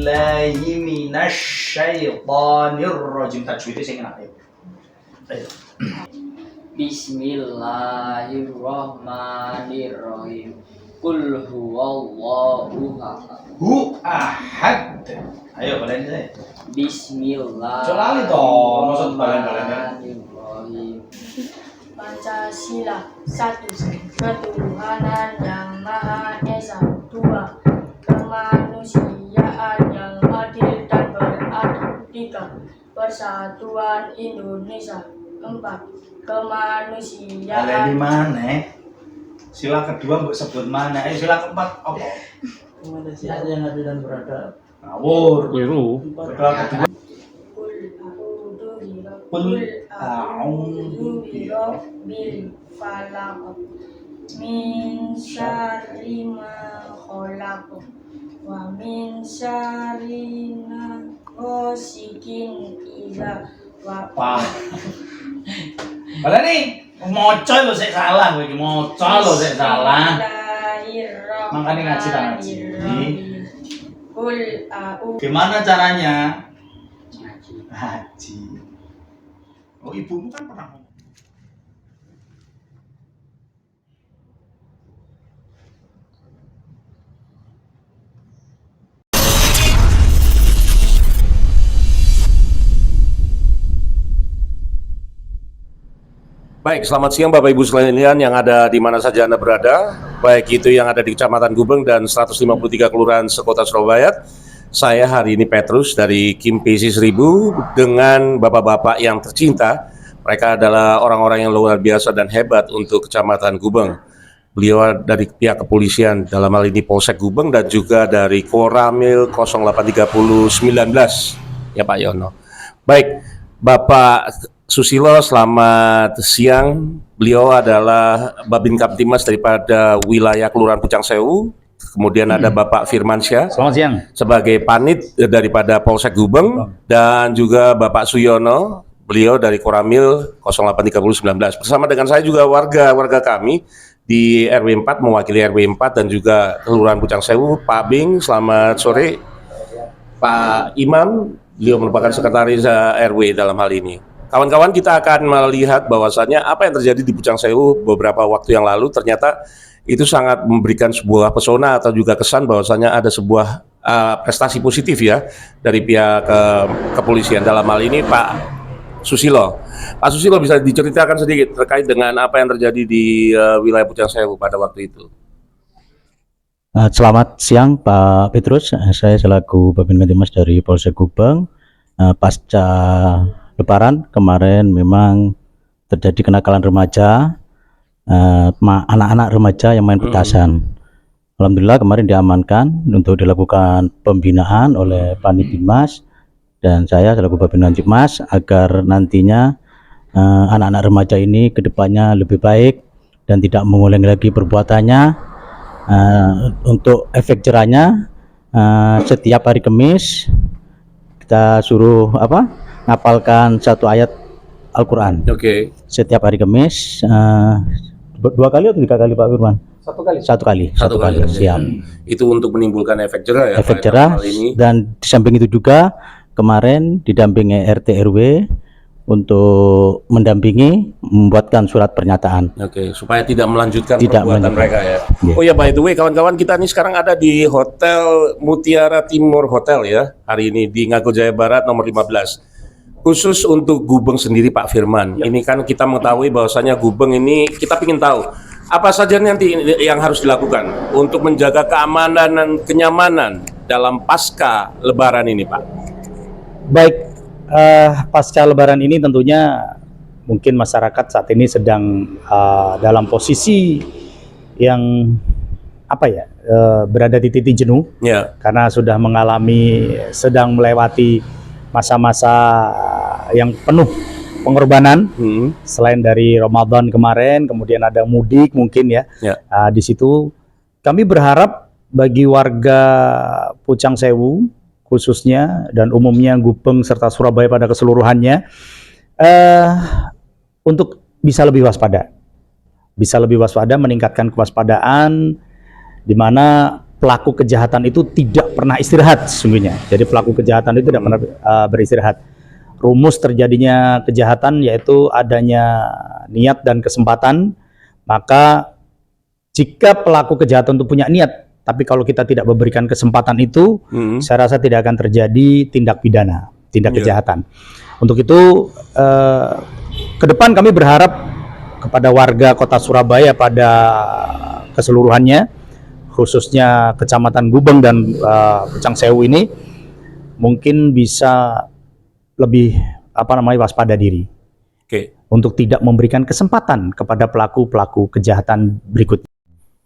billahi minasyaitonir rajim. Tajwidnya sing enak ya. Ayo. Bismillahirrahmanirrahim. Qul huwallahu ahad. Ayo balen saya. Bismillahirrahmanirrahim. Pancasila 1. Ketuhanan yang Maha Esa. 2. Kemanusiaan yang adil dan beradab. 3. Persatuan Indonesia. 4. Kemanusiaan. Balen di mana? Sila kedua mbok sebut mana? Sila keempat apa? Kemanusiaan yang adil dan beradab. Ngawur. Keliru. Sila kedua. Qul a'udzu birabbil falaq min syarri ma khalaq wa min syarri ghasikin idza waqab. Balen nih. Moco lo sik salah kowe iki. Moco lo sik salah. Makanya ngaji tak ngaji. Qul a'udzu. Gimana caranya? Ngaji. Oh, ibumu kan pernah ngomong. Baik, selamat siang Bapak Ibu sekalian yang ada di mana saja Anda berada, baik itu yang ada di Kecamatan Gubeng dan 153 Kelurahan sekota Surabaya. Saya hari ini Petrus dari Kim PC 1000 dengan bapak-bapak yang tercinta. Mereka adalah orang-orang yang luar biasa dan hebat untuk Kecamatan Gubeng. Beliau dari pihak kepolisian, dalam hal ini Polsek Gubeng, dan juga dari Koramil 083019, ya Pak Yono. Baik, Bapak Susilo, selamat siang. Beliau adalah Babin Kamtimas daripada wilayah Kelurahan Pucang Sewu. Kemudian ada Bapak Firmansyah, selamat siang, sebagai panit daripada Polsek Gubeng, dan juga Bapak Suyono, beliau dari Koramil 083019. Bersama dengan saya juga warga kami di RW 4, mewakili RW 4 dan juga Kelurahan Pucang Sewu. Pak Bing, selamat sore. Pak Imam, beliau merupakan sekretaris RW dalam hal ini. Kawan-kawan, kita akan melihat bahwasannya apa yang terjadi di Pucang Sewu beberapa waktu yang lalu ternyata itu sangat memberikan sebuah pesona atau juga kesan bahwasannya ada sebuah prestasi positif ya dari pihak kepolisian, dalam hal ini Pak Susilo. Pak Susilo, bisa diceritakan sedikit terkait dengan apa yang terjadi di wilayah Pucang Sewu pada waktu itu? Selamat siang Pak Petrus, saya selaku Babin Kamtimas dari Polsek Gubeng. Pasca Lebaran kemarin memang terjadi kenakalan remaja, anak-anak remaja yang main petasan. Alhamdulillah kemarin diamankan untuk dilakukan pembinaan oleh Panit Dimas dan saya selaku Babin Kamtimas agar nantinya anak-anak remaja ini kedepannya lebih baik dan tidak mengulangi lagi perbuatannya. Untuk efek jerahnya, setiap hari Kamis kita suruh ngapalkan satu ayat Al-Quran. Oke. Setiap hari Kamis, 2 kali atau 3 kali Pak Firman? Satu kali. Siap. Itu untuk menimbulkan efek jerah ya. Efek jerah. Dan di samping itu juga kemarin didampingi RT RW untuk mendampingi membuatkan surat pernyataan. Oke, supaya tidak melanjutkan perbuatan mereka ya. Yeah. Oh ya, by the way, kawan-kawan, kita ini sekarang ada di Hotel Mutiara Timur Hotel ya. Hari ini di Ngagel Jaya Barat nomor 15. Khusus untuk Gubeng sendiri Pak Firman. Ya. Ini kan kita mengetahui bahwasanya Gubeng ini kita ingin tahu apa saja nanti yang harus dilakukan untuk menjaga keamanan dan kenyamanan dalam pasca Lebaran ini, Pak. Baik, pasca Lebaran ini tentunya mungkin masyarakat saat ini sedang dalam posisi yang berada di titik jenuh ya, karena sudah sedang melewati masa-masa yang penuh pengorbanan. Selain dari Ramadan kemarin, kemudian ada mudik mungkin ya. Di situ kami berharap bagi warga Pucang Sewu khususnya dan umumnya Gubeng serta Surabaya pada keseluruhannya untuk bisa lebih waspada, meningkatkan kewaspadaan, di mana pelaku kejahatan itu tidak pernah istirahat sesungguhnya. Jadi pelaku kejahatan itu tidak pernah beristirahat. Rumus terjadinya kejahatan yaitu adanya niat dan kesempatan. Maka jika pelaku kejahatan itu punya niat, tapi kalau kita tidak memberikan kesempatan itu, saya rasa tidak akan terjadi tindak pidana, tindak kejahatan. Untuk itu ke depan kami berharap kepada warga Kota Surabaya pada keseluruhannya, khususnya Kecamatan Gubeng dan Pucang Sewu ini, mungkin bisa lebih waspada diri. Untuk tidak memberikan kesempatan kepada pelaku-pelaku kejahatan berikutnya.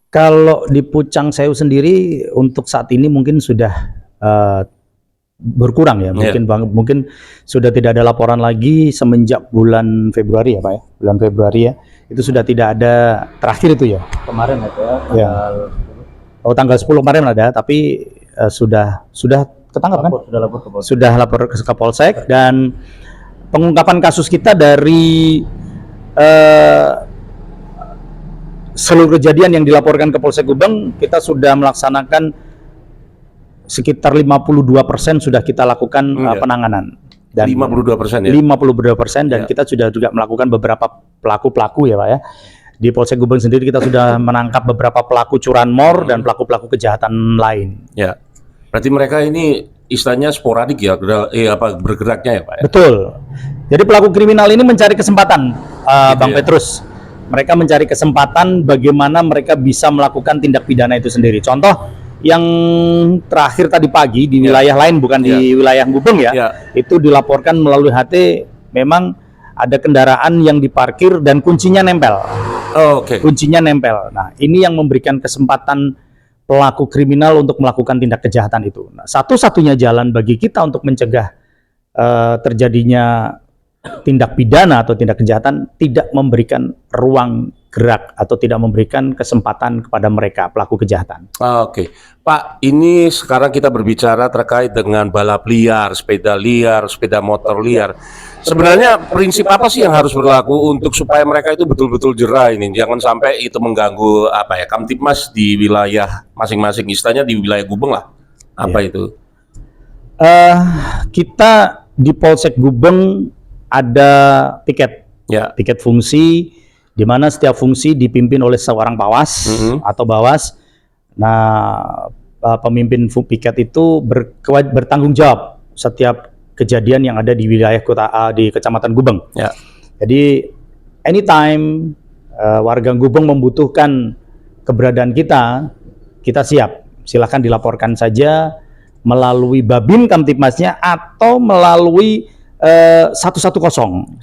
Kalau di Pucang Sewu sendiri untuk saat ini mungkin sudah berkurang ya, mungkin sudah tidak ada laporan lagi semenjak bulan Februari ya Pak ya, bulan Februari ya, itu sudah tidak ada, terakhir itu ya kemarin ya, tanggal 10 kemarin ada, tapi sudah ketangkap kan? Sudah lapor ke Kapolsek, dan pengungkapan kasus kita dari seluruh kejadian yang dilaporkan ke Polsek Gubeng, kita sudah melaksanakan sekitar 52% sudah kita lakukan penanganan. Dan 52% ya? 52%, dan kita sudah juga melakukan beberapa pelaku-pelaku ya Pak ya. Di Polsek Gubeng sendiri kita sudah menangkap beberapa pelaku curanmor dan pelaku-pelaku kejahatan lain. Ya, berarti mereka ini istilahnya sporadik ya, bergeraknya ya Pak ya? Betul. Jadi pelaku kriminal ini mencari kesempatan, Bang Petrus. Mereka mencari kesempatan bagaimana mereka bisa melakukan tindak pidana itu sendiri. Contoh yang terakhir tadi pagi di wilayah lain, bukan di wilayah Gubeng ya, itu dilaporkan melalui HT, memang ada kendaraan yang diparkir dan kuncinya nempel. Kuncinya nempel. Nah, ini yang memberikan kesempatan pelaku kriminal untuk melakukan tindak kejahatan itu. Nah, satu-satunya jalan bagi kita untuk mencegah terjadinya tindak pidana atau tindak kejahatan, tidak memberikan ruang gerak atau tidak memberikan kesempatan kepada mereka pelaku kejahatan. Pak, ini sekarang kita berbicara terkait dengan balap liar, sepeda motor liar. Sebenarnya prinsip apa sih yang harus berlaku untuk supaya mereka itu betul-betul jera ini, jangan sampai itu mengganggu Kamtibmas di wilayah masing-masing, istilahnya di wilayah Gubeng lah. Itu? Kita di Polsek Gubeng ada tiket fungsi, di mana setiap fungsi dipimpin oleh seorang pawas atau bawas. Nah, pemimpin piket itu bertanggung jawab setiap kejadian yang ada di wilayah di Kecamatan Gubeng. Jadi anytime warga Gubeng membutuhkan keberadaan kita siap. Silahkan dilaporkan saja melalui Babin Kamtibmasnya atau melalui 110.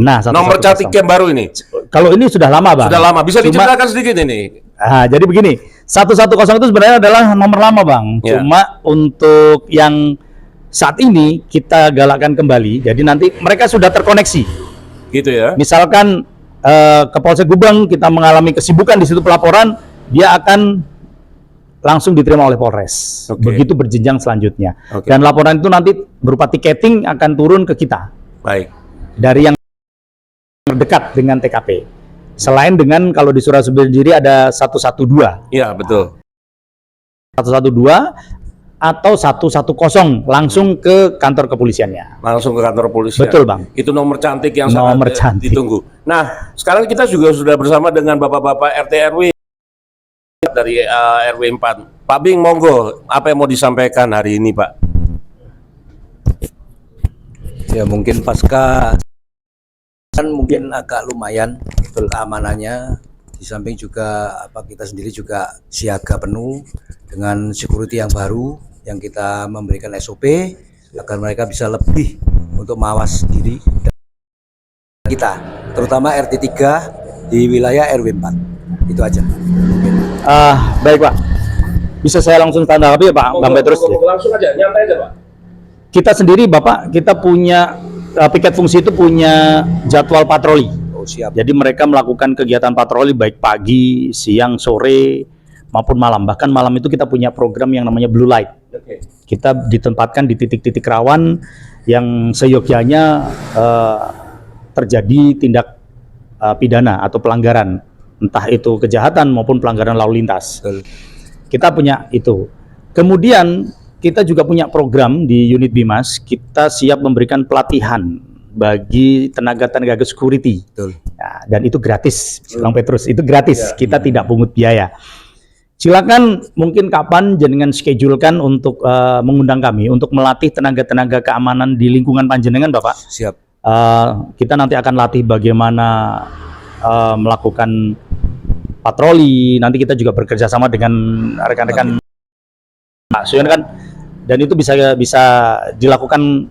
Nah, nomor cantik yang baru ini. Kalau ini sudah lama, Bang. Sudah lama. Bisa diceritakan sedikit ini. Jadi begini, 110 itu sebenarnya adalah nomor lama, Bang. Cuma untuk yang saat ini kita galakkan kembali. Jadi nanti mereka sudah terkoneksi. Gitu ya. Misalkan ke Polsek Gubeng kita mengalami kesibukan di situ pelaporan, dia akan langsung diterima oleh Polres. Begitu berjenjang selanjutnya. Dan laporan itu nanti berupa tiketing akan turun ke kita. Dari yang terdekat dengan TKP. Selain dengan kalau di Surabaya sendiri ada 112. Iya, betul. 112 atau 110 langsung ke kantor kepolisiannya. Langsung ke kantor polisi. Betul, Bang. Itu nomor cantik yang sangat ditunggu. Nah, sekarang kita juga sudah bersama dengan Bapak-bapak RT RW dari RW 4. Pak Bing, monggo, apa yang mau disampaikan hari ini, Pak? Ya, mungkin pasca kan mungkin agak lumayan betul keamanannya, di samping juga kita sendiri juga siaga penuh dengan security yang baru yang kita memberikan SOP agar mereka bisa lebih untuk mawas diri kita, terutama RT 3 di wilayah RW 4. Itu aja. Baik, Pak. Bisa saya langsung tanggapi ya, Pak? Bang Petrus. Langsung aja, nyantai aja, Pak. Kita sendiri, Bapak, kita punya piket fungsi itu punya jadwal patroli. Siap. Jadi mereka melakukan kegiatan patroli baik pagi, siang, sore maupun malam. Bahkan malam itu kita punya program yang namanya Blue Light. Kita ditempatkan di titik-titik rawan yang seyogyanya terjadi tindak pidana atau pelanggaran, entah itu kejahatan maupun pelanggaran lalu lintas. Kita punya itu. Kemudian kita juga punya program di unit Bimas, kita siap memberikan pelatihan bagi tenaga-tenaga security. Betul. Ya, dan itu gratis, Bang Petrus, itu gratis, kita tidak pungut biaya. Silakan mungkin kapan jenengan schedulekan untuk mengundang kami untuk melatih tenaga-tenaga keamanan di lingkungan panjenengan, Bapak. Siap. Kita nanti akan latih bagaimana melakukan patroli, nanti kita juga bekerja sama dengan rekan-rekan Pak Suyon kan, dan itu bisa dilakukan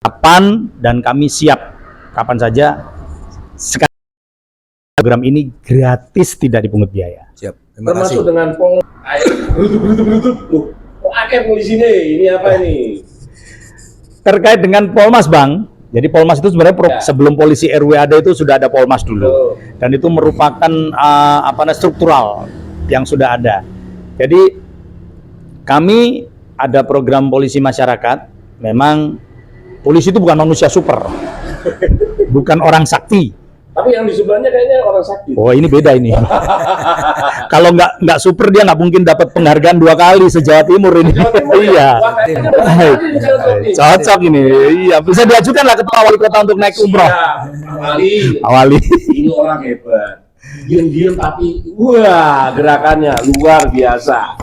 kapan, dan kami siap kapan saja. Sekarang program ini gratis, tidak dipungut biaya. Siap. Terima kasih. Termasuk dengan pol. Berutut. Kok akeh polisi ini apa ini? Terkait dengan Polmas, Bang. Jadi Polmas itu sebenarnya sebelum polisi RW ada itu sudah ada Polmas dulu. Dan itu merupakan struktural yang sudah ada. Jadi kami ada program polisi masyarakat. Memang polisi itu bukan manusia super. Bukan orang sakti. Tapi yang di sebelahnya kayaknya orang sakti. Oh, ini beda ini. Kalau nggak super, dia nggak mungkin dapat penghargaan 2 kali se-Jawa Timur ini. Iya. Cocok ini. Iya, bisa diajukan lah ketua wali kota untuk naik umroh. Awali. Ini orang hebat. Diam-diam tapi wah, gerakannya luar biasa.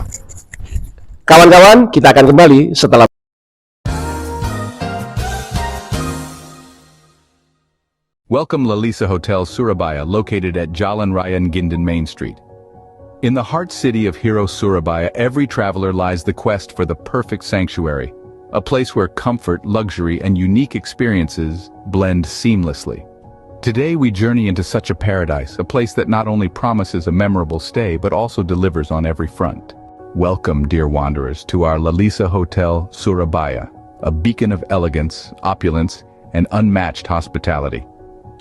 Kawan-kawan, kita akan kembali setelah. Welcome Lalisa Hotel Surabaya, located at Jalan Raya Ngindan Main Street. In the heart city of Hero Surabaya, every traveler lies the quest for the perfect sanctuary, a place where comfort, luxury, and unique experiences blend seamlessly. Today we journey into such a paradise, a place that not only promises a memorable stay but also delivers on every front. Welcome, dear wanderers, to our Lalisa Hotel Surabaya, a beacon of elegance, opulence, and unmatched hospitality.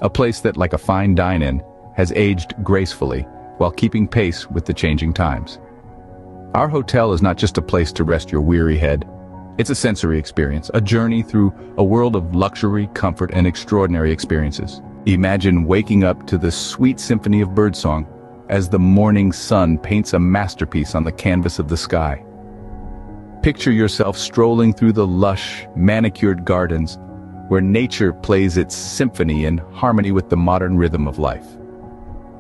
A place that, like a fine dine-in, has aged gracefully while keeping pace with the changing times. Our hotel is not just a place to rest your weary head. It's a sensory experience, a journey through a world of luxury, comfort, and extraordinary experiences. Imagine waking up to the sweet symphony of birdsong as the morning sun paints a masterpiece on the canvas of the sky. Picture yourself strolling through the lush, manicured gardens where nature plays its symphony in harmony with the modern rhythm of life.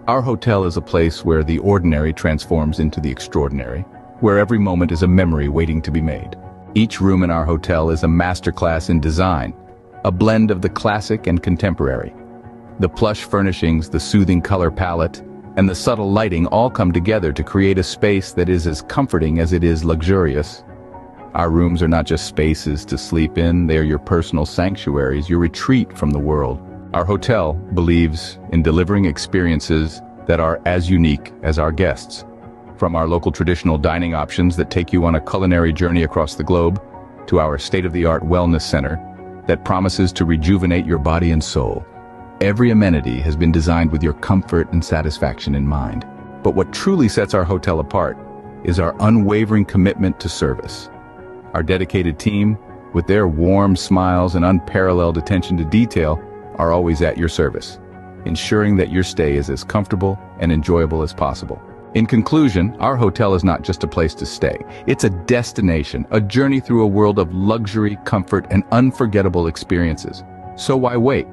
Our hotel is a place where the ordinary transforms into the extraordinary, where every moment is a memory waiting to be made. Each room in our hotel is a masterclass in design, a blend of the classic and contemporary. The plush furnishings, the soothing color palette, and the subtle lighting all come together to create a space that is as comforting as it is luxurious. Our rooms are not just spaces to sleep in, they are your personal sanctuaries, your retreat from the world. Our hotel believes in delivering experiences that are as unique as our guests. From our local traditional dining options that take you on a culinary journey across the globe, to our state-of-the-art wellness center that promises to rejuvenate your body and soul. Every amenity has been designed with your comfort and satisfaction in mind. But what truly sets our hotel apart is our unwavering commitment to service. Our dedicated team, with their warm smiles and unparalleled attention to detail, are always at your service, ensuring that your stay is as comfortable and enjoyable as possible. In conclusion, our hotel is not just a place to stay. It's a destination, a journey through a world of luxury, comfort, and unforgettable experiences. So why wait?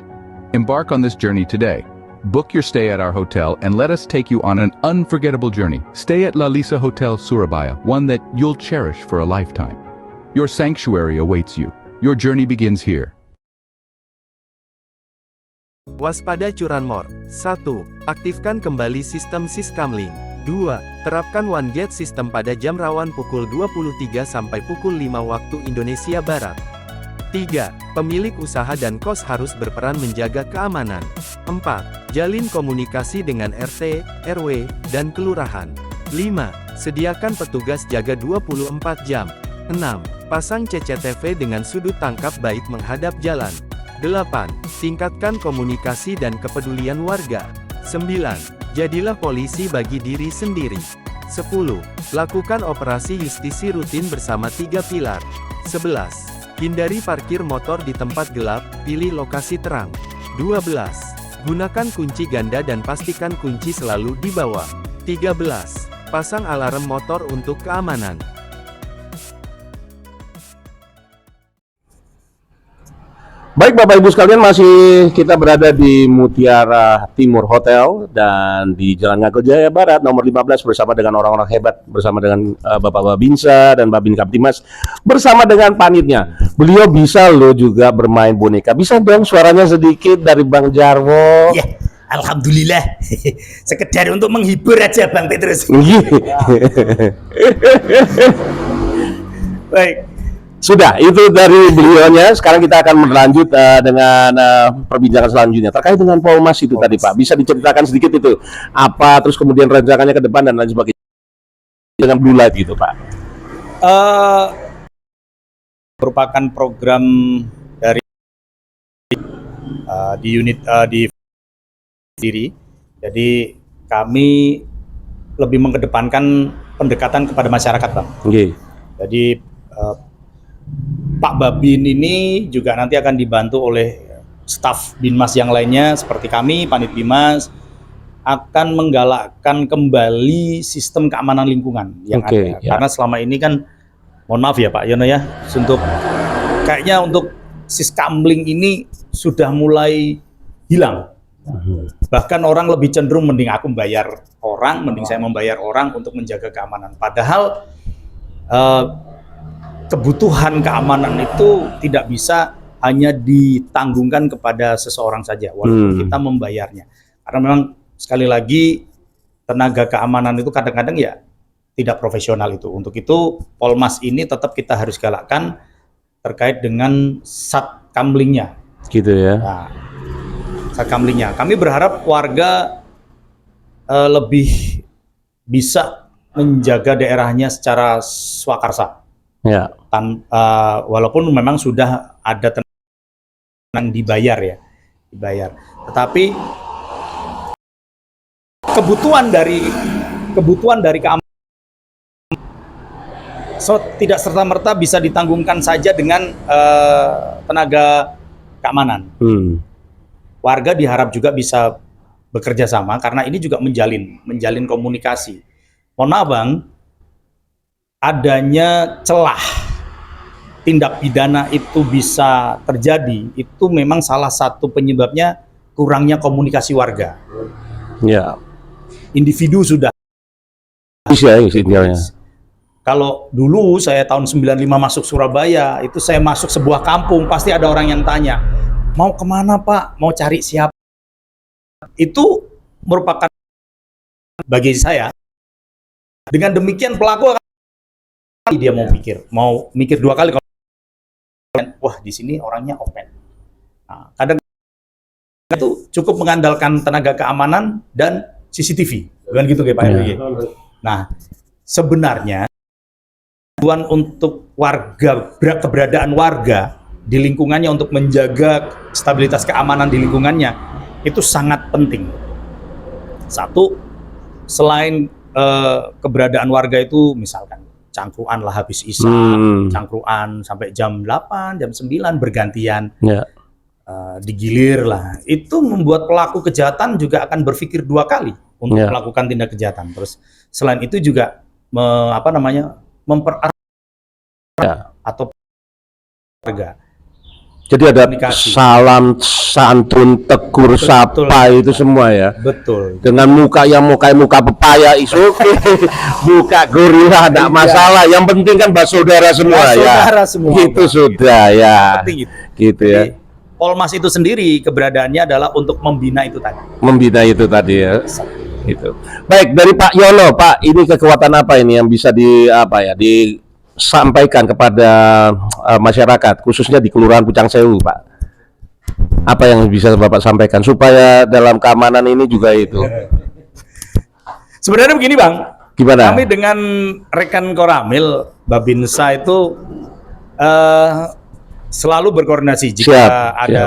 Embark on this journey today. Book your stay at our hotel and let us take you on an unforgettable journey. Stay at Lalisa Hotel Surabaya, one that you'll cherish for a lifetime. Your sanctuary awaits you. Your journey begins here. Waspada curanmor. 1. Aktifkan kembali sistem Siskamling. 2. Terapkan One Gate System pada jam rawan pukul 23 sampai pukul 5 waktu Indonesia Barat. 3. Pemilik usaha dan kos harus berperan menjaga keamanan. 4. Jalin komunikasi dengan RT, RW, dan kelurahan. 5. Sediakan petugas jaga 24 jam. 6. Pasang CCTV dengan sudut tangkap baik menghadap jalan. 8. Tingkatkan komunikasi dan kepedulian warga. 9. Jadilah polisi bagi diri sendiri. 10. Lakukan operasi justisi rutin bersama 3 pilar. 11. Hindari parkir motor di tempat gelap, pilih lokasi terang. 12. Gunakan kunci ganda dan pastikan kunci selalu di bawah. 13. Pasang alarm motor untuk keamanan. Baik Bapak Ibu sekalian, masih kita berada di Mutiara Timur Hotel dan di Jalan Ngagel Jaya Barat nomor 15 bersama dengan orang-orang hebat, bersama dengan Bapak Babinsa dan Babin Kaptimas, bersama dengan panitnya. Beliau bisa loh juga bermain boneka. Bisa dong suaranya sedikit dari Bang Jarwo? Ya, alhamdulillah. Sekedar untuk menghibur aja Bang Petrus. Baik. Sudah, itu dari beliaunya. Sekarang kita akan berlanjut dengan perbincangan selanjutnya terkait dengan Polmas itu tadi Pak. Bisa diceritakan sedikit itu apa, terus kemudian rencananya ke depan dan lain sebagainya dengan Blue Light gitu Pak. Merupakan program dari di unit di diri. Jadi kami lebih mengedepankan pendekatan kepada masyarakat Bang. Okay. Jadi Pak Babin ini juga nanti akan dibantu oleh staf Binmas yang lainnya seperti kami, Panit Bimas, akan menggalakkan kembali sistem keamanan lingkungan yang ada. Ya. Karena selama ini kan, mohon maaf ya Pak Yono ya, kayaknya untuk Siskamling ini sudah mulai hilang. Bahkan orang lebih cenderung mending aku membayar orang, mending saya membayar orang untuk menjaga keamanan. Padahal kebutuhan keamanan itu tidak bisa hanya ditanggungkan kepada seseorang saja, walaupun kita membayarnya. Karena memang sekali lagi tenaga keamanan itu kadang-kadang ya tidak profesional itu. Untuk itu Polmas ini tetap kita harus galakkan terkait dengan Satkamlingnya. Gitu ya. Nah, Satkamlingnya. Kami berharap warga lebih bisa menjaga daerahnya secara swakarsa. Ya. Walaupun memang sudah ada yang dibayar ya, tetapi kebutuhan dari keamanan tidak serta-merta bisa ditanggungkan saja dengan tenaga keamanan. Warga diharap juga bisa bekerja sama karena ini juga menjalin komunikasi. Mohon maaf Bang, adanya celah tindak pidana itu bisa terjadi, itu memang salah satu penyebabnya kurangnya komunikasi warga. Ya. Individu sudah. Kalau dulu saya tahun 95 masuk Surabaya, itu saya masuk sebuah kampung, pasti ada orang yang tanya, mau kemana Pak? Mau cari siapa? Itu merupakan bagi saya. Dengan demikian pelaku akan dia mau mikir dua kali kalau wah di sini orangnya open. Nah, kadang itu cukup mengandalkan tenaga keamanan dan CCTV, bukan gitu kayak Pak RW. Nah, sebenarnya tujuan untuk warga, keberadaan warga di lingkungannya untuk menjaga stabilitas keamanan di lingkungannya itu sangat penting. Satu, selain keberadaan warga itu misalkan cangkruan lah habis isya, cangkruan sampai jam 8, jam 9 bergantian, digilir lah. Itu membuat pelaku kejahatan juga akan berpikir dua kali untuk melakukan tindak kejahatan. Terus selain itu juga mempererat atau warga. Jadi ada salam santun, tegur sapa itu semua ya. Betul. Dengan muka yang muka pepaya isu, muka gorila tidak masalah. Yang penting kan bersaudara semua ya. Semua. Itu sudah ya. Gitu ya. Polmas itu sendiri keberadaannya adalah untuk membina itu tadi. Membina itu tadi ya. Itu. Baik, dari Pak Yono, Pak, ini kekuatan apa ini yang bisa disampaikan kepada masyarakat, khususnya di Kelurahan Pucang Sewu, Pak? Apa yang bisa Bapak sampaikan supaya dalam keamanan ini juga itu? Sebenarnya begini Bang, gimana? Kami dengan rekan Koramil, Babinsa itu selalu berkoordinasi jika ada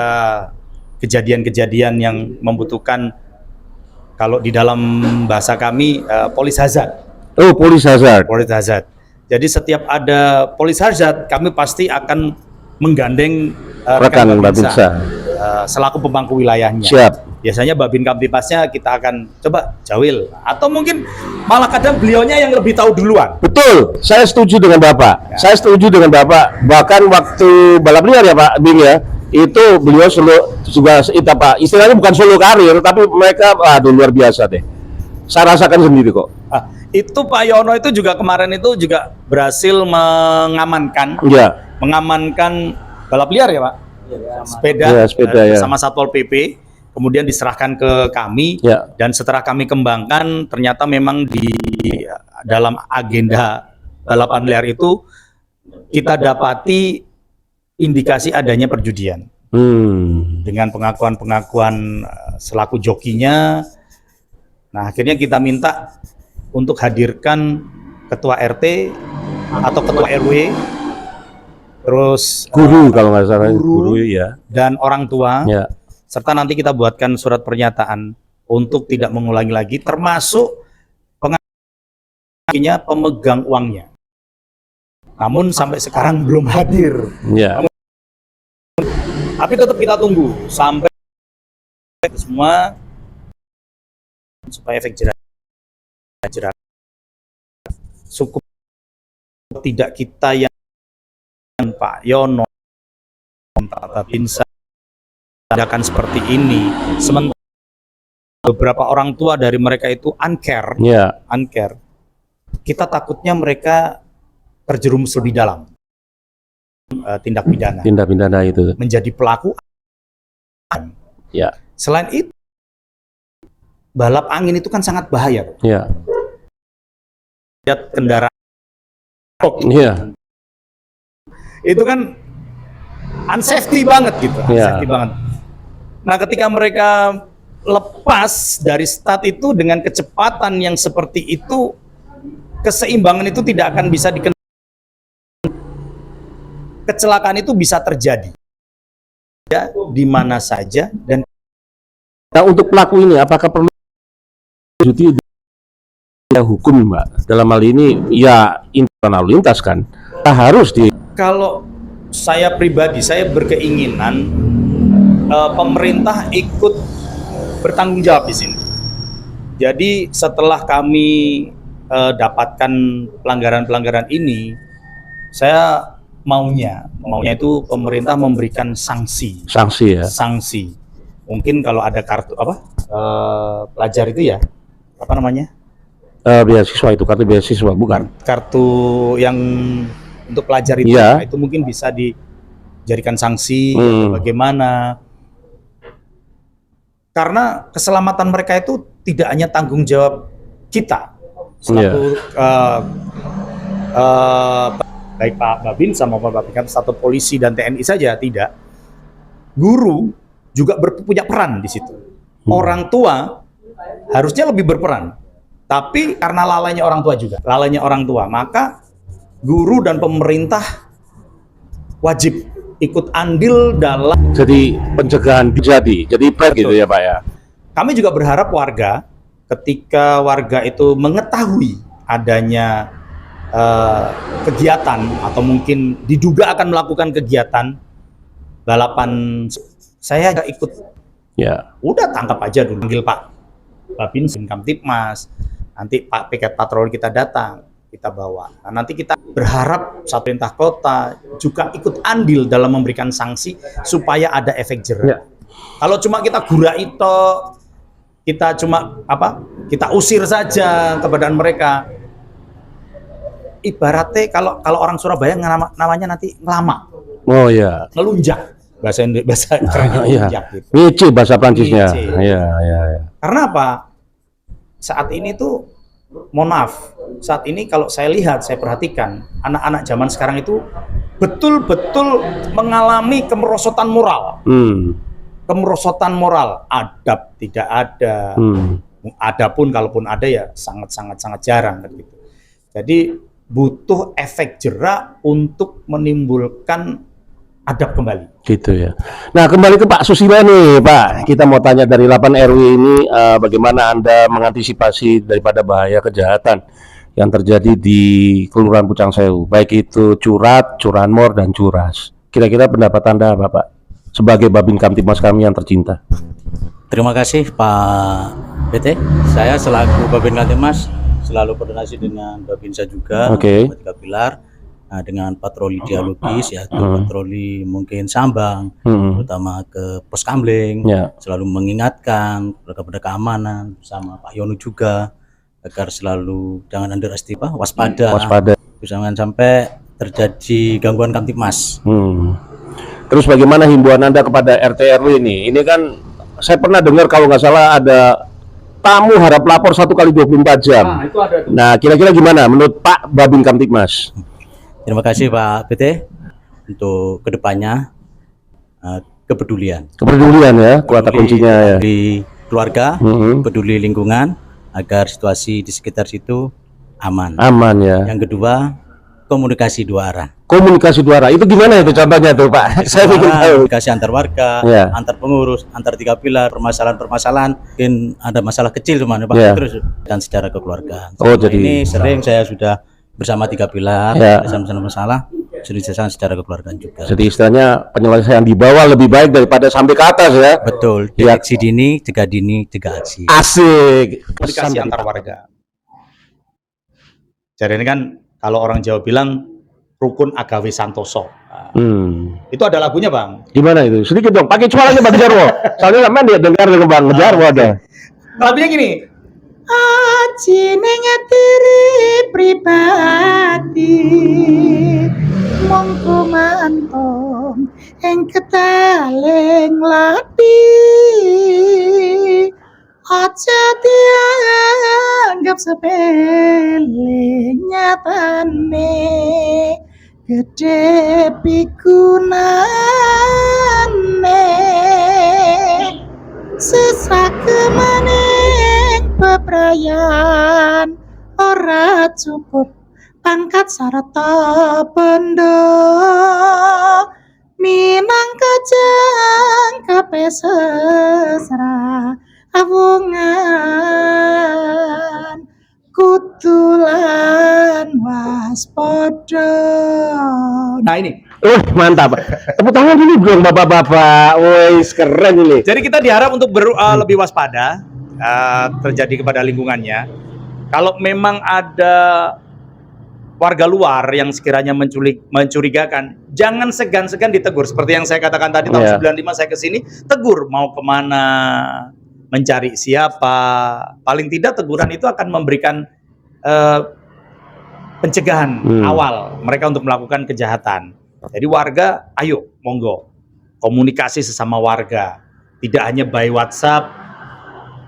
kejadian-kejadian yang membutuhkan, kalau di dalam bahasa kami, polis hazard. Oh, polis hazard. Polis hazard. Jadi setiap ada polis hazard, kami pasti akan menggandeng rekan Babinsa selaku pemangku wilayahnya. Siap. biasanya Babin Kamtipmasnya kita akan coba jawil, atau mungkin malah kadang beliaunya yang lebih tahu duluan. Betul, saya setuju dengan Bapak. Ya. Saya setuju dengan Bapak. Bahkan waktu balap liar ya Pak Bing ya, itu beliau juga istilahnya bukan solo karir, tapi mereka aduh luar biasa deh. Saya rasakan sendiri kok. Itu Pak Yono itu juga kemarin itu juga berhasil mengamankan balap liar ya Pak, sepeda ya. sama Satpol PP. Kemudian diserahkan ke kami, dan setelah kami kembangkan ternyata memang di dalam agenda balapan liar itu kita dapati indikasi adanya perjudian. Dengan pengakuan selaku jokinya. Nah, akhirnya kita minta untuk hadirkan ketua RT atau ketua RW, terus guru kalau nggak salah, guru ya, dan orang tua. Ya. Serta nanti kita buatkan surat pernyataan untuk tidak mengulangi lagi, termasuk pemegang uangnya. Namun sampai sekarang belum hadir. Ya. Tapi tetap kita tunggu sampai semua supaya efek jerah cukup tidak kita yang Pak Yono, Pak Binsa tindakan seperti ini, sementara beberapa orang tua dari mereka itu uncare. Kita takutnya mereka terjerumus lebih dalam tindak pidana itu, menjadi pelaku. Ya. Selain itu, balap angin itu kan sangat bahaya. Ya. Lihat kendaraan, itu kan unsafety banget gitu, unsafety banget. Nah, ketika mereka lepas dari start itu dengan kecepatan yang seperti itu, keseimbangan itu tidak akan bisa kecelakaan itu bisa terjadi ya, di mana saja. Dan nah, untuk pelaku ini apakah perlu hukum Mbak? Dalam hal ini ya internal lalu lintas kan harus di. Kalau saya pribadi, saya berkeinginan pemerintah ikut bertanggung jawab di sini. Jadi setelah kami dapatkan pelanggaran-pelanggaran ini, saya maunya itu pemerintah memberikan sanksi ya. Sanksi. Mungkin kalau ada kartu pelajar itu ya, apa namanya? Beasiswa itu, kartu beasiswa bukan? Kartu yang untuk pelajar itu, itu mungkin bisa dijadikan sanksi atau bagaimana. Karena keselamatan mereka itu tidak hanya tanggung jawab kita selaku baik Pak Babin sama Pak Babin satu polisi dan TNI saja, tidak. Guru juga punya peran di situ. Orang tua harusnya lebih berperan, tapi karena lalainya orang tua, maka guru dan pemerintah wajib ikut andil dalam pencegahan jadi PrEP gitu ya Pak ya. Kami juga berharap warga, ketika warga itu mengetahui adanya kegiatan atau mungkin diduga akan melakukan kegiatan balapan, saya nggak ikut. Ya. Udah tangkap aja dulu, panggil Pak Babin Kamtipmas, nanti Pak Piket Patroli kita datang, kita bawa. Nah, nanti kita berharap pemerintah kota juga ikut andil dalam memberikan sanksi supaya ada efek jerah. Kalau cuma kita gura itu, kita cuma kita usir saja keberadaan mereka. Ibaratnya kalau orang Surabaya namanya nanti ngelama. Oh ya. Ngelunjak. Bahasa kerennya ngelunjak gitu. Ngece bahasa Prancisnya. Iya. Karena apa? Saat ini tuh, mohon maaf, saat ini kalau saya lihat, saya perhatikan, anak-anak zaman sekarang itu betul-betul mengalami kemerosotan moral. Kemerosotan moral, adab tidak ada. Adapun kalaupun ada ya sangat jarang kan gitu. Jadi butuh efek jerah untuk menimbulkan adab kembali. Gitu ya. Nah, kembali ke Pak Susilo nih, Pak. Kita mau tanya dari 8 RW ini, bagaimana Anda mengantisipasi daripada bahaya kejahatan yang terjadi di Kelurahan Pucang Sewu, baik itu Curat, Curanmor, dan Curas. Kira-kira pendapat Anda apa, Pak? Sebagai Babin Kamtipmas kami yang tercinta. Terima kasih Pak PT. Saya selaku Babin Kantimas selalu koordinasi dengan Babinsa juga, Oke. Tiga Pilar, dengan patroli dialogis ya, patroli mungkin sambang, terutama ke pos Kamling, Ya. selalu mengingatkan kepada keamanan sama Pak Yono juga agar selalu jangan underestimate, waspada, jangan sampai terjadi gangguan Kamtibmas. Terus bagaimana himbauan Anda kepada RT RW ini? Ini kan saya pernah dengar kalau nggak salah ada tamu harap lapor 1 kali 24 jam. Nah, itu ada tuh. Nah, kira-kira gimana menurut Pak Babin Kamtibmas? Terima kasih Pak PT untuk kedepannya kepedulian. Kepedulian ya, kata kuncinya ya. Di keluarga, peduli lingkungan agar situasi di sekitar situ aman. Aman ya. Yang kedua, komunikasi dua arah. Komunikasi dua arah itu gimana itu contohnya tuh Pak? Saya ingin tahu. Komunikasi antar warga, Ya. antar pengurus, antar tiga pilar, permasalahan-permasalahan, mungkin ada masalah kecil cuman Pak, Ya. terus dan secara kekeluargaan. Oh, Selama jadi ini sering saya sudah bersama tiga pilar, Ya. bersama masalah, sudah diselesaikan secara kekeluargaan juga. Jadi istilahnya penyelesaian di bawah lebih baik daripada sampai ke atas ya. Betul. Ya. Deteksi dini, cegah aksi. Asik. Komunikasi antar warga. Jadi ini kan kalau orang Jawa bilang rukun agawe santoso. Itu ada lagunya Bang. Gimana itu? Sedikit dong, pakai suaranya Bang Jarwo. Soalnya sampean dia dengar dengan Bang Jarwo ada. Lagunya gini. Aji nengatiri pribadi mongko mantom ing ketaleng lati aja dianggap sepele nyatane gede pigunane sesakemaning bebrayan ora cukup pangkat sarta bondo minangka jangkepe sesra awungan kutulan waspada. Nah ini. Mantap. Tepuk tangan dulu dong Bapak-bapak. Wes keren ini. Jadi kita diharap untuk lebih waspada terjadi kepada lingkungannya. Kalau memang ada warga luar yang sekiranya mencurigakan, jangan segan-segan ditegur. Seperti yang saya katakan tadi, tahun 95 saya kesini, tegur mau kemana, mencari siapa. Paling tidak teguran itu akan memberikan pencegahan awal mereka untuk melakukan kejahatan. Jadi warga, ayo monggo komunikasi sesama warga, tidak hanya by WhatsApp,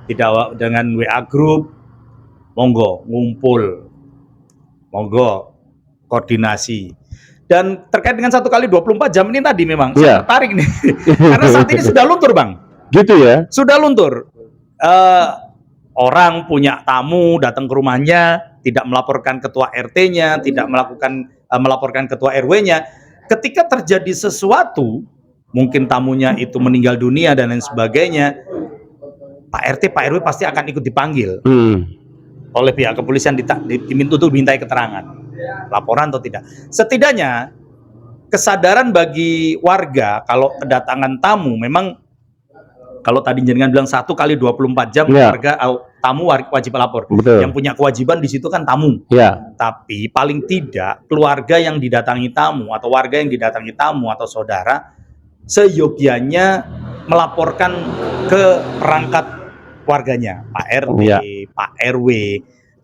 tidak dengan WA group, monggo ngumpul, monggo koordinasi. Dan terkait dengan 1 kali 24 jam ini tadi memang saya tertarik nih, karena saat ini sudah luntur Bang. Gitu ya? Sudah luntur. Orang punya tamu datang ke rumahnya, tidak melaporkan ketua RT-nya, tidak melaporkan ketua RW-nya. Ketika terjadi sesuatu, mungkin tamunya itu meninggal dunia dan lain sebagainya, Pak RT, Pak RW pasti akan ikut dipanggil oleh pihak kepolisian, diminta untuk dimintai keterangan, laporan atau tidak. Setidaknya kesadaran bagi warga kalau kedatangan tamu, memang kalau tadi jenengan bilang 1 kali 24 jam warga tamu wajib lapor. Betul. Yang punya kewajiban di situ kan tamu. Tapi paling tidak keluarga yang didatangi tamu atau warga yang didatangi tamu atau saudara seyogianya melaporkan ke perangkat warganya, Pak RT, Pak RW,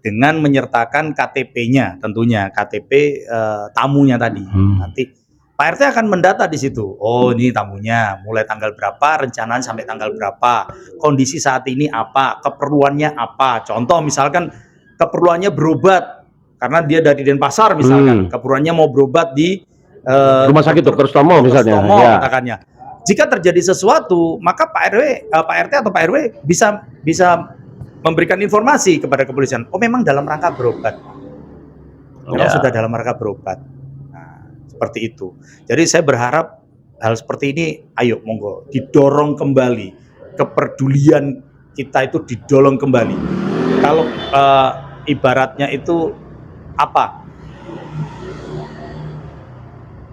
dengan menyertakan KTP-nya, tentunya KTP tamunya tadi. Nanti Pak RT akan mendata di situ. Oh, ini tamunya mulai tanggal berapa, rencananya sampai tanggal berapa, kondisi saat ini apa, keperluannya apa. Contoh misalkan keperluannya berobat karena dia dari Denpasar misalkan, keperluannya mau berobat di Rumah Sakit Dr. Sutomo misalnya. Katakannya. Jika terjadi sesuatu, maka Pak RT atau Pak RW bisa memberikan informasi kepada kepolisian. Oh, memang dalam rangka berobat. Memang sudah dalam rangka berobat. Seperti itu. Jadi saya berharap hal seperti ini, ayo monggo didorong kembali, kepedulian kita itu didorong kembali. Kalau ibaratnya itu apa?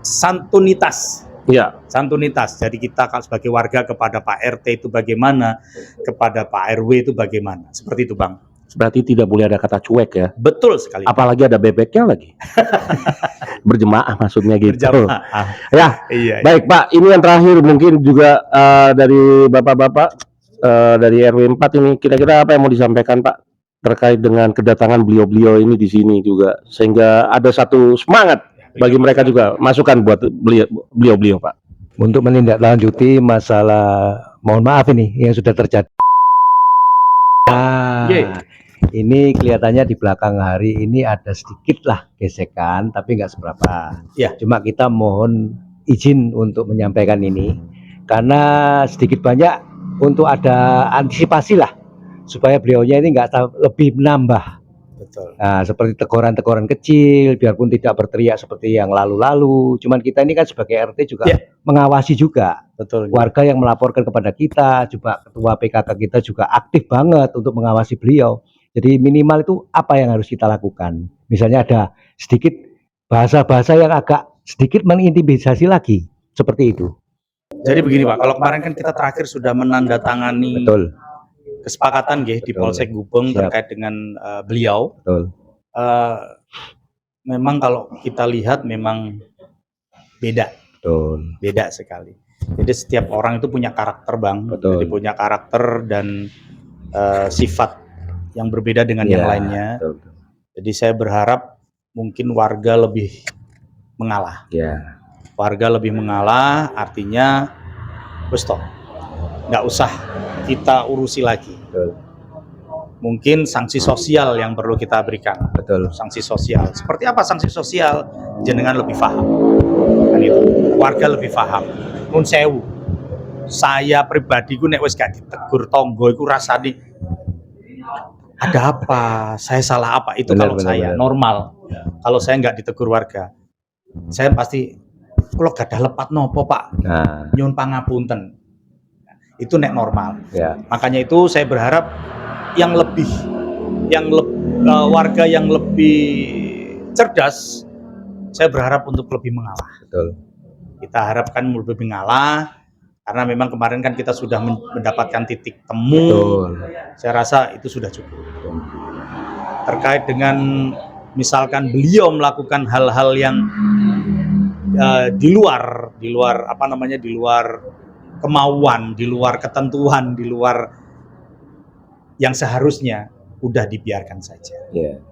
Santunitas Ya. Santunitas. Jadi kita sebagai warga kepada Pak RT itu bagaimana, kepada Pak RW itu bagaimana. Seperti itu, Bang. Berarti tidak boleh ada kata cuek ya. Betul sekali. Apalagi ada bebeknya lagi. Berjemaah maksudnya gitu. Berjamaah. Ya. Iya. Baik, Pak. Ini yang terakhir mungkin juga dari Bapak-bapak dari RW 4 ini kira-kira apa yang mau disampaikan, Pak, terkait dengan kedatangan beliau-beliau ini di sini juga sehingga ada satu semangat bagi mereka juga, masukan buat beliau-beliau, Pak. Untuk menindaklanjuti masalah, mohon maaf ini yang sudah terjadi. Nah, ini kelihatannya di belakang hari ini ada sedikit lah gesekan, tapi nggak seberapa. Ya. Cuma kita mohon izin untuk menyampaikan ini, karena sedikit banyak untuk ada antisipasi lah, supaya beliaunya ini nggak lebih menambah. Betul. Nah, seperti teguran-teguran kecil, biarpun tidak berteriak seperti yang lalu-lalu. Cuman kita ini kan sebagai RT juga mengawasi juga. Betul. Warga yang melaporkan kepada kita, juga ketua PKK kita juga aktif banget untuk mengawasi beliau. Jadi minimal itu apa yang harus kita lakukan. Misalnya ada sedikit bahasa-bahasa yang agak sedikit mengintimidasi lagi, seperti itu. Jadi begini, Pak, kalau kemarin kan kita terakhir sudah menandatangani kesepakatan di Polsek Gubeng terkait dengan beliau. Betul. Memang kalau kita lihat memang beda. Betul. Beda sekali. Jadi setiap orang itu punya karakter, Bang. Betul. Jadi punya karakter dan sifat yang berbeda dengan yang lainnya. Betul. Jadi saya berharap mungkin warga lebih mengalah. Ya. Warga lebih mengalah artinya stop. Nggak usah kita urusi lagi. Betul. Mungkin sanksi sosial yang perlu kita berikan. Betul. Sanksi sosial. Seperti apa sanksi sosial? Jenengan lebih paham. Kan itu. Warga lebih paham. Nun sewu. Saya pribadi gue nek wis gak ditegur tonggo iku rasane ada apa? Saya salah apa? Itu kalau saya normal. Kalau saya nggak ditegur warga, saya pasti kalau gak ada lepat nopo, Pak. Nah. Nyun pangapunten. Itu nek normal. Ya. Makanya itu saya berharap yang lebih warga yang lebih cerdas, saya berharap untuk lebih mengalah. Betul. Kita harapkan lebih mengalah karena memang kemarin kan kita sudah mendapatkan titik temu. Betul. Saya rasa itu sudah cukup. Terkait dengan misalkan beliau melakukan hal-hal yang di luar kemauan, di luar ketentuan, di luar yang seharusnya, udah dibiarkan saja.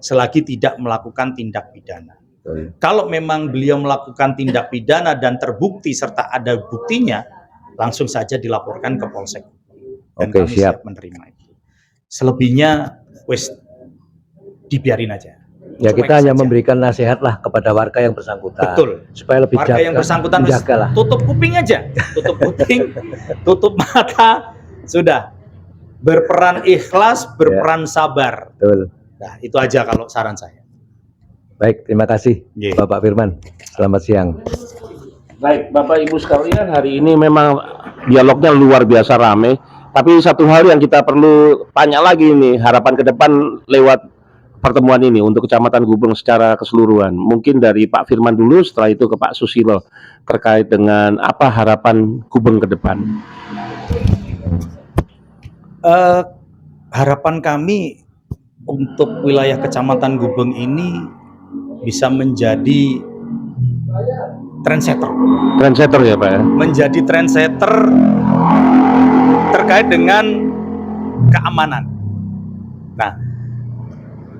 Selagi tidak melakukan tindak pidana. Kalau memang beliau melakukan tindak pidana dan terbukti serta ada buktinya, langsung saja dilaporkan ke Polsek. Dan Oke, kami siap. menerima itu. Selebihnya, wes dibiarin aja. Ya, kita hanya memberikan nasihat lah kepada warga yang bersangkutan. Betul. Supaya lebih warga yang bersangkutan jagalah. tutup kuping aja, tutup kuping, tutup mata, sudah. Berperan ikhlas, berperan sabar. Betul. Nah, itu aja kalau saran saya. Baik, terima kasih Bapak Firman. Selamat siang. Baik, Bapak Ibu sekalian, hari ini memang dialognya luar biasa ramai. Tapi satu hal yang kita perlu tanya lagi nih, harapan ke depan lewat pertemuan ini untuk Kecamatan Gubeng secara keseluruhan. Mungkin dari Pak Firman dulu, setelah itu ke Pak Susilo terkait dengan apa harapan Gubeng ke depan. Harapan kami untuk wilayah Kecamatan Gubeng ini bisa menjadi trendsetter. Trendsetter ya, Pak ya? Menjadi trendsetter terkait dengan keamanan. Nah,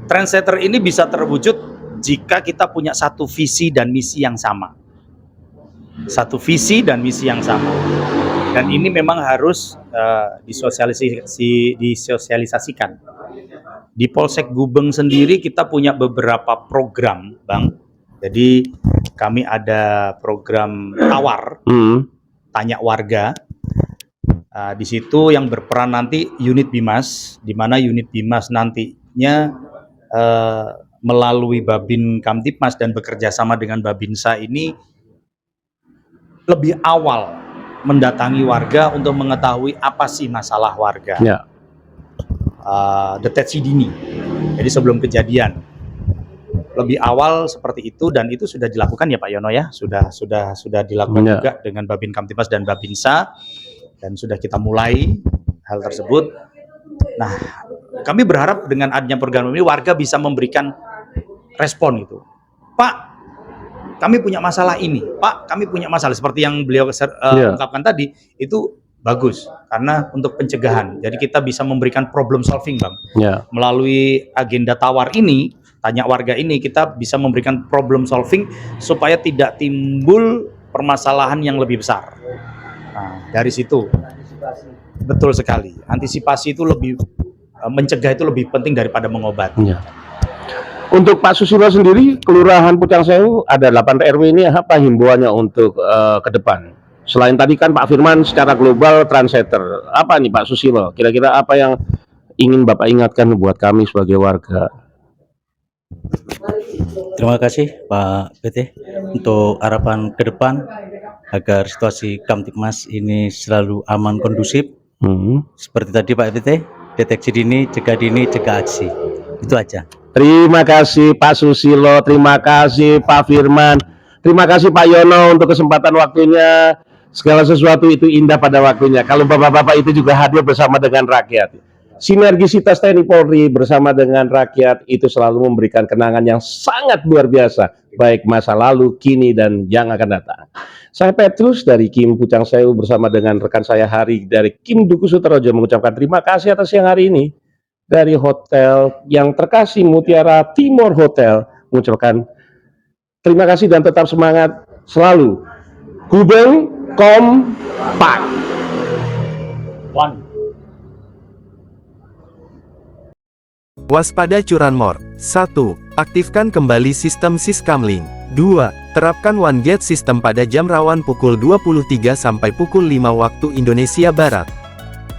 trendsetter ini bisa terwujud jika kita punya satu visi dan misi yang sama. Satu visi dan misi yang sama. Dan ini memang harus disosialisasikan. Di Polsek Gubeng sendiri kita punya beberapa program, Bang. Jadi kami ada program tawar, tanya warga. Di situ yang berperan nanti unit Bimas, di mana unit Bimas nantinya melalui Babin Kamtipmas dan bekerja sama dengan Babinsa ini lebih awal mendatangi warga untuk mengetahui apa sih masalah warga. Deteksi dini. Jadi sebelum kejadian. lebih awal seperti itu, dan itu sudah dilakukan ya Pak Yono ya, sudah dilakukan Ya. juga dengan Babin Kamtibmas dan Babinsa, dan sudah kita mulai hal tersebut. Nah, kami berharap dengan adanya program ini warga bisa memberikan respon gitu. Pak, kami punya masalah ini. Pak, kami punya masalah seperti yang beliau ungkapkan tadi, itu bagus karena untuk pencegahan. Jadi kita bisa memberikan problem solving, Bang. Ya. Melalui agenda tawar ini, tanya warga ini, kita bisa memberikan problem solving supaya tidak timbul permasalahan yang lebih besar. Nah, dari situ. Betul sekali. Antisipasi itu lebih, mencegah itu lebih penting daripada mengobati. Ya. Untuk Pak Susilo sendiri, Kelurahan Pucang Sewu ada 8 RW ini, apa himbauannya untuk ke depan? Selain tadi kan Pak Firman secara global trendsetter, apa nih Pak Susilo? Kira-kira apa yang ingin Bapak ingatkan buat kami sebagai warga? Terima kasih Pak PT untuk harapan ke depan agar situasi Kamtibmas ini selalu aman kondusif. Seperti tadi Pak PT, deteksi dini, cegah aksi. Itu aja. Terima kasih Pak Susilo, terima kasih Pak Firman, terima kasih Pak Yono untuk kesempatan waktunya. Segala sesuatu itu indah pada waktunya. Kalau bapak-bapak itu juga hadir bersama dengan rakyat. Sinergisitas TNI Polri bersama dengan rakyat itu selalu memberikan kenangan yang sangat luar biasa, baik masa lalu, kini, dan yang akan datang. Saya Petrus dari Kim Pucang Sewu bersama dengan rekan saya Hari dari Kim Duku Suterojo mengucapkan terima kasih atas siang hari ini. Dari hotel yang terkasih Mutiara Timur Hotel mengucapkan terima kasih dan tetap semangat selalu. Gubeng kompak. Waspada curanmor. 1. Aktifkan kembali sistem Siskamling. 2. Terapkan One Gate sistem pada jam rawan pukul 23 sampai pukul 5 waktu Indonesia Barat.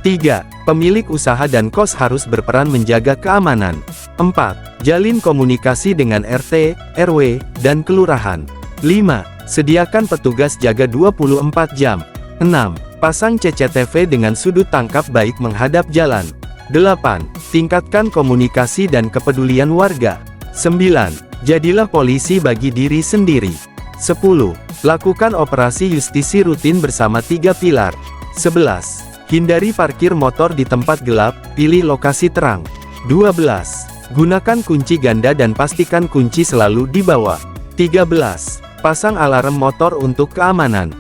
3. Pemilik usaha dan kos harus berperan menjaga keamanan. 4. Jalin komunikasi dengan RT, RW, dan kelurahan. 5. Sediakan petugas jaga 24 jam. 6. Pasang CCTV dengan sudut tangkap baik menghadap jalan. 8. Tingkatkan komunikasi dan kepedulian warga. 9. Jadilah polisi bagi diri sendiri. 10. Lakukan operasi justisi rutin bersama 3 pilar. 11. Hindari parkir motor di tempat gelap, pilih lokasi terang. 12. Gunakan kunci ganda dan pastikan kunci selalu dibawa. 13. Pasang alarm motor untuk keamanan.